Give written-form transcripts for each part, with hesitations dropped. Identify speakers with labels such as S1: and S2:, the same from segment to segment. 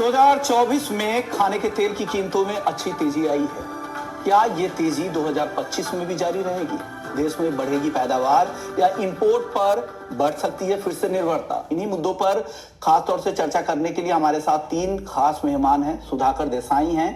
S1: 2024 में खाने के तेल की कीमतों में अच्छी तेजी आई है। क्या ये तेजी 2025 में भी जारी रहेगी? देश में बढ़ेगी पैदावार या इंपोर्ट पर बढ़ सकती है फिर से निर्भरता? इन्हीं मुद्दों पर खास तौर से चर्चा करने के लिए हमारे साथ तीन खास मेहमान हैं। सुधाकर देसाई हैं,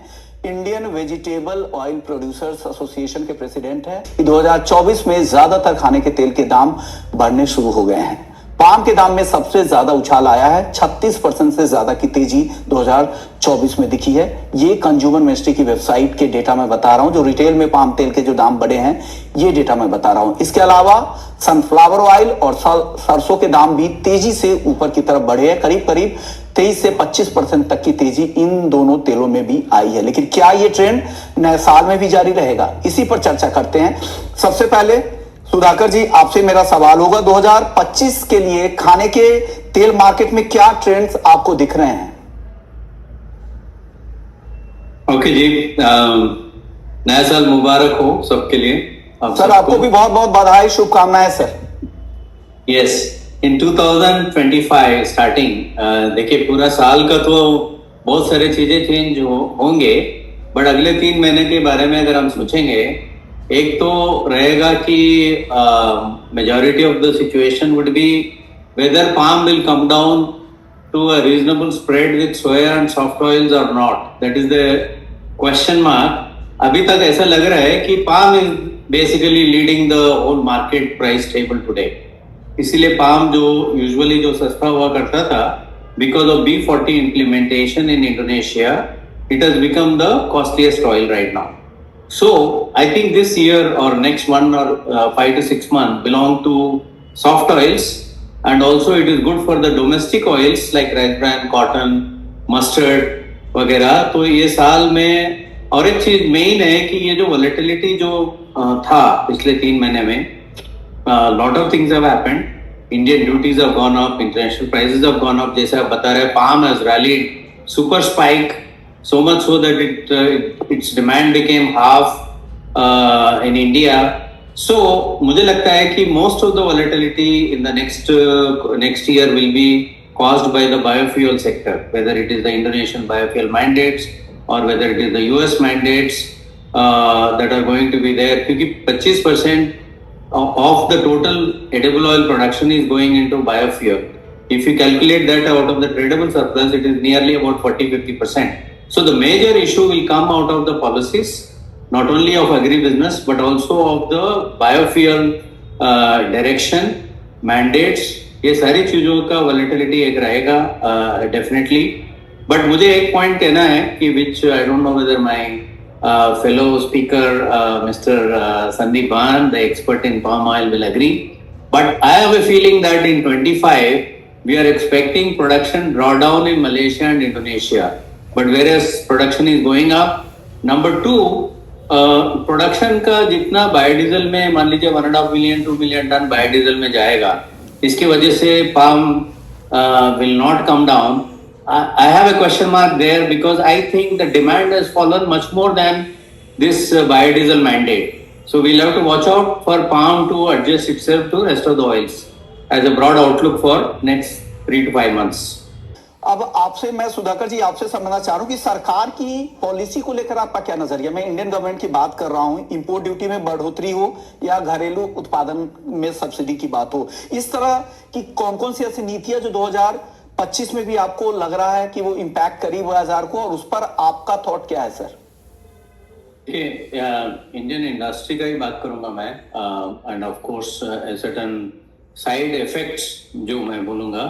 S1: Indian vegetable oil producers association के प्रेसिडेंट हैं। 2024 में ज्यादातर खाने के तेल के दाम बढ़ने शुरू हो गए हैं। पाम के दाम में सबसे ज्यादा उछाल आया है। 36% से ज्यादा की तेजी 2024 में दिखी है। ये कंज्यूमर मिनिस्ट्री की वेबसाइट के डेटा में बता रहा हूं। जो रिटेल में पाम तेल के जो दाम बढ़े हैं, ये डेटा मैं बता रहा हूं। इसके अलावा सनफ्लावर ऑयल और सरसों के दाम भी तेजी से ऊपर की तरफ बढ़े हैं। करीब करीब 23 से 25% तक की तेजी इन दोनों तेलों में भी आई है। लेकिन क्या ये ट्रेंड नए साल में भी जारी रहेगा? इसी पर चर्चा करते हैं। सबसे पहले सुधाकर जी, आपसे मेरा सवाल होगा, 2025 के लिए खाने के तेल मार्केट में क्या ट्रेंड्स आपको दिख रहे हैं?
S2: ओके जी, नया साल मुबारक हो सबके लिए।
S1: सर आपको भी बहुत बहुत बधाई, शुभकामनाएं सर।
S2: यस, इन 2025 स्टार्टिंग देखिए, पूरा साल का तो बहुत सारे चीजें चेंज होंगे, बट अगले 3 महीने के बारे में अगर हम सोचेंगे, एक तो रहेगा कि majority of the situation would be whether palm will come down to a reasonable spread with soya and soft oils और not, that is the question mark. अभी तक ऐसा लग रहा है कि palm is basically leading the whole market price table today. इसीलिए palm जो यूजुअली जो सस्ता हुआ करता था, because of B40 implementation in Indonesia, it has become the costliest oil right now. So I think this year or next 1 or 5 to 6 months belong to soft oils, and also it is good for the domestic oils like rice bran, cotton, mustard वगैरह। तो ये साल में और एक चीज main है कि ये जो वॉलेटिलिटी जो था पिछले 3 महीने में, lot of things have happened. Indian duties have gone up, international prices have gone up. जैसे आप बता रहे हैं, palm has rallied super spike, so much so that its demand became half in India. So मुझे लगता है कि most of the volatility in the next year will be caused by the biofuel sector, whether it is the Indonesian biofuel mandates or whether it is the US mandates that are going to be there. क्योंकि 25% of the total edible oil production is going into biofuel. If you calculate that out of the tradable surplus, it is nearly about 40-50%. So the major issue will come out of the policies, not only of agribusiness but also of the biofuel direction, mandates. ये सारी चीजों का volatility एक रहेगा definitely. But मुझे एक point कहना है कि which I don't know whether my fellow speaker Mr. Sandeep Ban, the expert in palm oil, will agree. But I have a feeling that in 25 we are expecting production drawdown in Malaysia and Indonesia. But whereas production is going up. Number 2, production का जितना biodiesel में मान लीजिए 1.5 million 2 million ton biodiesel में जाएगा, इसकी वजह से palm will not come down. I have a question mark there because I think the demand has fallen much more than this biodiesel mandate. So we'll have to watch out for palm to adjust itself to rest of the oils as a broad outlook for next 3 to 5 months।
S1: अब आपसे मैं सुधाकर जी आपसे समझना चाह रहा हूं कि सरकार की पॉलिसी को लेकर आपका क्या नजरिया? मैं इंडियन गवर्नमेंट की बात कर रहा हूं। इंपोर्ट ड्यूटी में बढ़ोतरी हो या घरेलू उत्पादन में सब्सिडी की बात हो, इस तरह की कौन कौन सी ऐसी नीतियां जो 2025 में भी आपको लग रहा है कि वो इम्पैक्ट करी बाजार को, और उस पर आपका थॉट क्या है सर?
S2: इंडियन इंडस्ट्री का ही बात करूंगा मैं, end of course certain side effects जो मैं बोलूंगा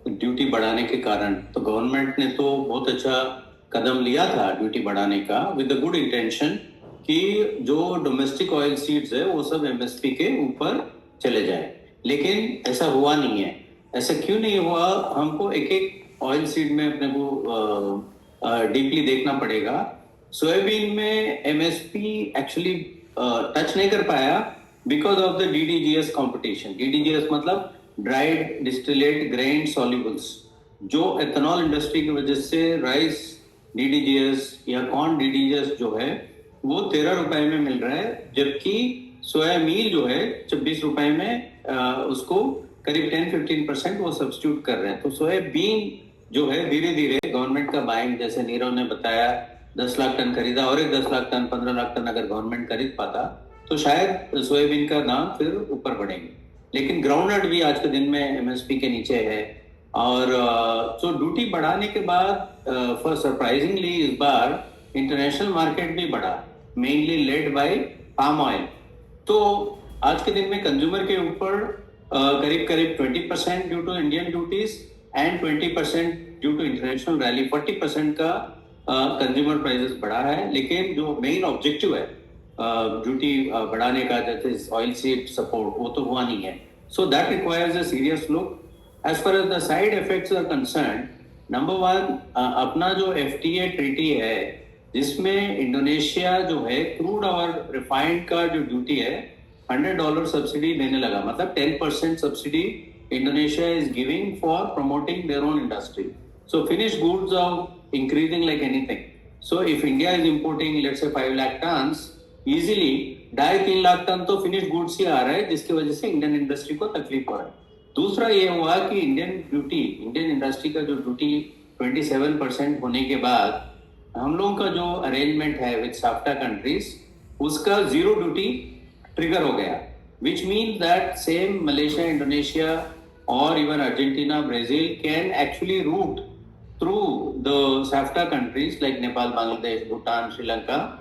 S2: ड्यूटी बढ़ाने के कारण। तो गवर्नमेंट ने तो बहुत अच्छा कदम लिया था ड्यूटी बढ़ाने का, विद द गुड इंटेंशन कि जो डोमेस्टिक ऑयल सीड्स है वो सब MSP के ऊपर चले जाए। लेकिन ऐसा हुआ नहीं है। ऐसा क्यों नहीं हुआ? हमको एक एक ऑयल सीड में अपने को डीपली देखना पड़ेगा। सोयाबीन में MSP एक्चुअली टच नहीं कर पाया because of the DDGS competition. DDGS मतलब ड्राइड डिस्टिलेट ग्रेन सॉल्युबल्स, जो एथेनॉल इंडस्ट्री की वजह से राइस DDGS या कॉर्न DDGS जो है वो 13 रुपए में मिल रहा है, जबकि सोया मील जो है 26 रुपए में उसको करीब 10-15% वो सब्स्टिट्यूट कर रहे हैं। तो सोयाबीन जो है धीरे धीरे गवर्नमेंट का बाइंग, जैसे नीरव ने बताया 10 लाख टन खरीदा और एक 10 लाख टन 15 लाख टन अगर गवर्नमेंट खरीद पाता तो शायद सोयाबीन का दाम फिर ऊपर बढ़ेंगे। लेकिन ग्राउंडनट भी आज के दिन में एमएसपी के नीचे है। और तो ड्यूटी बढ़ाने के बाद फॉर सरप्राइजिंगली इस बार इंटरनेशनल मार्केट भी बढ़ा, mainly led by palm oil. तो आज के दिन में कंज्यूमर के ऊपर करीब करीब 20% due to Indian duties and 20% due to international rally, 40% का कंज्यूमर प्राइसेस बढ़ा है। लेकिन जो मेन ऑब्जेक्टिव है ड्यूटी बढ़ाने का, जैसे ऑयल सीड सपोर्ट, वो तो हुआ नहीं है। So that requires a serious look. As far as the side effects are concern, number one, अपना जो एफटीए ट्रीटी है जिसमें इंडोनेशिया जो है क्रूड और रिफाइंड का जो ड्यूटी है $100 सब्सिडी देने लगा, मतलब 10% subsidy Indonesia is giving for promoting their own industry. So finished goods are increasing like anything. So if India is importing let's say 5 lakh tons, easily 2.5-3 lakh ton तो finished goods ही आ रहा है, जिसकी वजह से इंडियन इंडस्ट्री को तकलीफ हो रहा है। दूसरा ये हुआ कि इंडियन इंडस्ट्री का जो ड्यूटी 27% होने के बाद हम लोगों का जो अरेंजमेंट है विद साफ्टा कंट्रीज, उसका जीरो ड्यूटी ट्रिगर हो गया, which means that same Malaysia, Indonesia or even Argentina, Brazil can actually route through the SAFTA countries like Nepal, Bangladesh, Bhutan, Sri Lanka,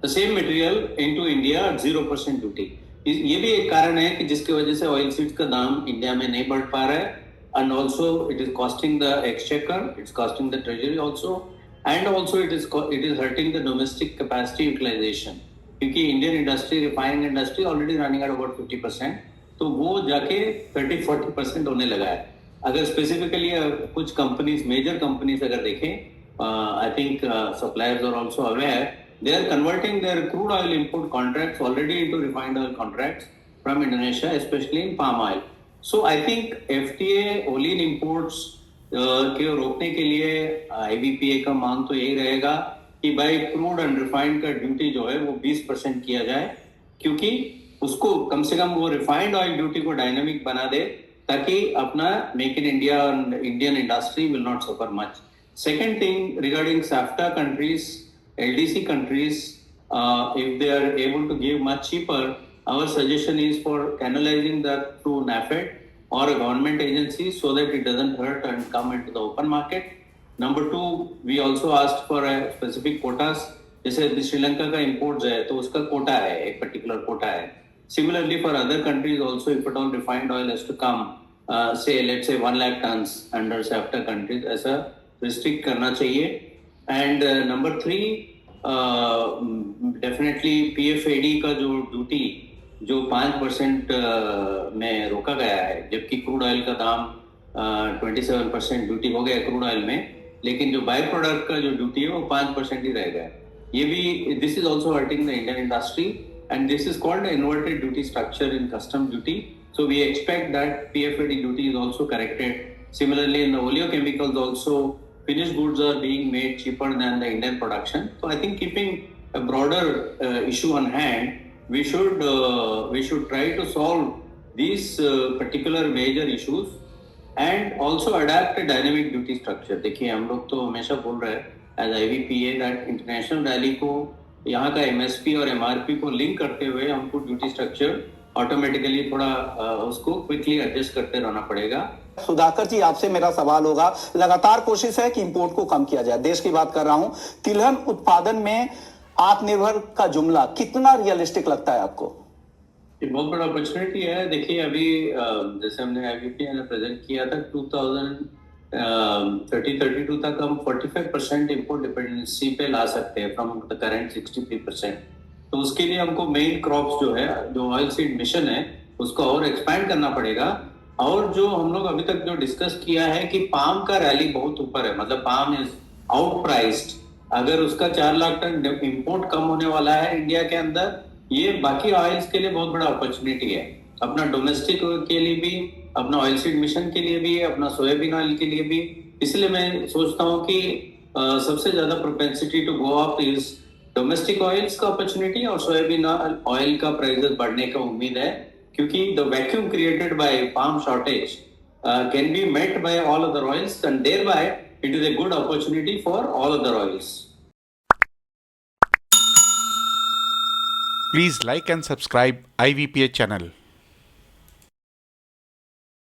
S2: the same material into India at 0% duty. ये भी एक कारण है कि जिसकी वजह से ऑयल सीड्स का दाम इंडिया में नहीं बढ़ पा रहा है, and also it is costing the exchequer, it's costing the treasury also, and also it is hurting the domestic capacity utilization. क्योंकि Indian industry, refining industry already running at about 50%, तो वो जाके 30-40% होने लगा है। अगर स्पेसिफिकली कुछ कंपनीज, मेजर कंपनीज अगर देखें, I think suppliers are also aware, they are converting their crude oil import contracts already into refined oil contracts from Indonesia, specially in palm oil. So I think FTA ओलिन imports के रोकने के लिए आईबीपीए का मांग तो यही रहेगा कि भाई क्रूड एंड रिफाइंड का ड्यूटी जो है वो 20% किया जाए, क्योंकि उसको कम से कम वो रिफाइंड ऑयल ड्यूटी को डायनामिक बना दे, ताकि अपना मेक इन इंडिया और Indian industry will not suffer much. Second thing regarding SAFTA countries, LDC countries, if they are able to give much cheaper, our suggestion is for canalizing that through NAFED or a government agency so that it doesn't hurt and come into the open market. Number two, we also asked for a specific quotas. जैसे श्रीलंका का imports है तो उसका कोटा है, एक particular Kota है। Similarly for other countries also, if at all refined oil has to come, say let's say 1 lakh tons under SAFTA countries, ऐसा restrict करना चाहिए। And number three, definitely PFAD का जो ड्यूटी जो 5% में रोका गया है, जबकि क्रूड ऑयल का दाम 27% ड्यूटी हो गया क्रूड ऑयल में, लेकिन जो बाय प्रोडक्ट का जो ड्यूटी है वो 5% ही रह गया। ये भी, this is also hurting the Indian industry and this is called inverted duty structure in custom duty. So we expect that PFAD duty is also corrected. Similarly in oleochemicals also finished goods are being made cheaper than the Indian production. So I think keeping a broader issue on hand, we should try to solve these particular major issues and also adapt a dynamic duty structure. देखिए हम लोग तो हमेशा बोल रहे हैं as IBPA that international rally को, यहाँ का MSP और MRP को लिंक करते हुए हमको ड्यूटी स्ट्रक्चर ऑटोमेटिकली थोड़ा उसको क्विकली एडजस्ट करते रहना पड़ेगा।
S1: सुधाकर जी, आपसे मेरा सवाल होगा, लगातार कोशिश है कि इंपोर्ट को कम किया जाए, देश की बात कर रहा हूं, तिलहन उत्पादन में आत्मनिर्भर का जुमला कितना रियलिस्टिक लगता है आपको?
S2: ये बहुत बड़ा अपॉर्चुनिटी है। देखिए अभी जैसे हमने IBPA ने प्रेजेंट किया था 2030-32 तक हम 45% इंपोर्ट डिपेंडेंसी पे ला सकते हैं फ्रॉम द करंट 63%। तो उसके लिए हमको मेन क्रॉप्स जो है, जो ऑयल सीड मिशन है, उसको और एक्सपैंड करना पड़ेगा। और जो हम लोग अभी तक जो डिस्कस किया है कि पाम का रैली बहुत ऊपर है, मतलब पाम इज आउट प्राइस्ड। अगर उसका 4 लाख टन इंपोर्ट कम होने वाला है इंडिया के अंदर, ये बाकी ऑयल्स के लिए बहुत बड़ा अपॉर्चुनिटी है, अपना डोमेस्टिक के लिए भी, अपना ऑयल सीड मिशन के लिए भी, अपना सोयाबीन ऑयल के लिए भी। इसलिए मैं सोचता हूँ कि सबसे ज्यादा propensity to go up is domestic oils का अपॉर्चुनिटी और सोयाबीन ऑयल का प्राइसेस बढ़ने का उम्मीद है, क्योंकि the vacuum created by palm shortage can be met by all other oils, and thereby it is a good opportunity for all other oils.
S3: Please like and subscribe IVPH channel.